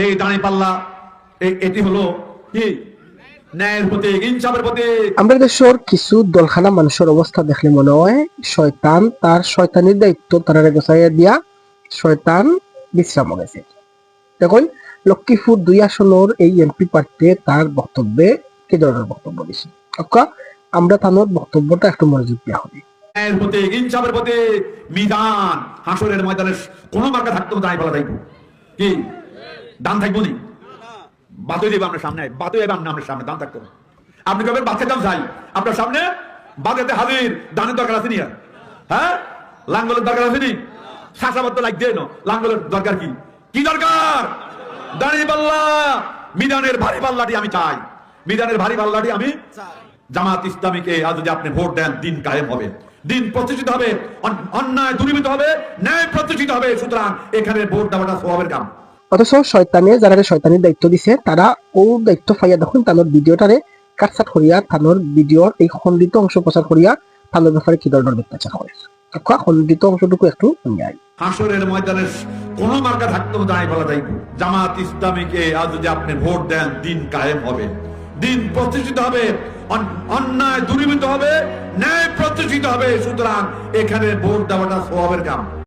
এই দাঁড়িপাল্লা এটি হলো কি ন্যায়ের প্রতীক, ইনসাফের প্রতীক। আমরা দেশের কিছু দলখানা মানুষের অবস্থা দেখলে মনে হয় শয়তান তার শয়তানির দায়িত্ব তারা গোছাইয়া দিয়া শয়তান বিশ্রাম গেছে। দেখুন লক্ষ্মীপুর 2 আসনের এই এমপি প্রার্থী তার বক্তব্যে কি ধরনের বক্তব্য দিছে আমরা তার বক্তব্যটা একটু মনোযোগ দেওয়া হবে। ন্যায়ের প্রতীক, ইনসাফের প্রতীক, মিজান হাসরের ময়দানে কোন মার্কা থাকতো না, দাঁড়িপাল্লা থাকবো কি দান থাকবো নি, বাতুই দেবে আপনার সামনে, বাতুই দেবে আপনার সামনে, দান থাকতো না। আপনি কবেন বাচ্চা দাম চাই আপনার সামনে, বাজাতে হাজির, দানের দরকার আছে নি? হ্যাঁ, লাঙ্গলের দরকার আছে নি? শাসাবাদ তো লাগছে না, লাঙ্গলের দরকার কি? কি দরকার? দাঁড়িপাল্লা, মিজানের ভারী পাল্লাটি আমি চাই, মিজানের ভারী পাল্লাটি আমি জামাত ইসলামীকে আজ যদি আপনি ভোট দেন, দিন কায়েম হবে, দিন প্রতিষ্ঠিত হবে, অন্যায় দূরীভূত হবে, ন্যায় প্রতিষ্ঠিত হবে। সুতরাং এখানে ভোট দেওয়াটা সওয়াবের কাম। অথচ শয়তানে যারা শয়তানির দায়িত্ব দিছে তারা ও দায়িত্ব পাইয়া দেখুন তানোর ভিডিওটারে কাটসাট করিয়া তানোর ভিডিওর এই খণ্ডিত অংশ প্রচার করিয়া তানোর ব্যাপারে কি ধরনের অত্যাচার করে খণ্ডিত অংশটুকু একটু নিয়ে হাসরের ময়দানে কোন মার্কা থাকতো দাঁড়িপাল্লা থাকবো। জামাত ইসলামীকে আজ যদি আপনি ভোট দেন, দিন কায়েম হবে, দিন প্রতিষ্ঠিত হবে, অন্যায় দূরীভূত হবে, ন্যায় প্রতিষ্ঠিত হবে। সুতরাং এখানে ভোট দেওয়াটা সওয়াবের কাম।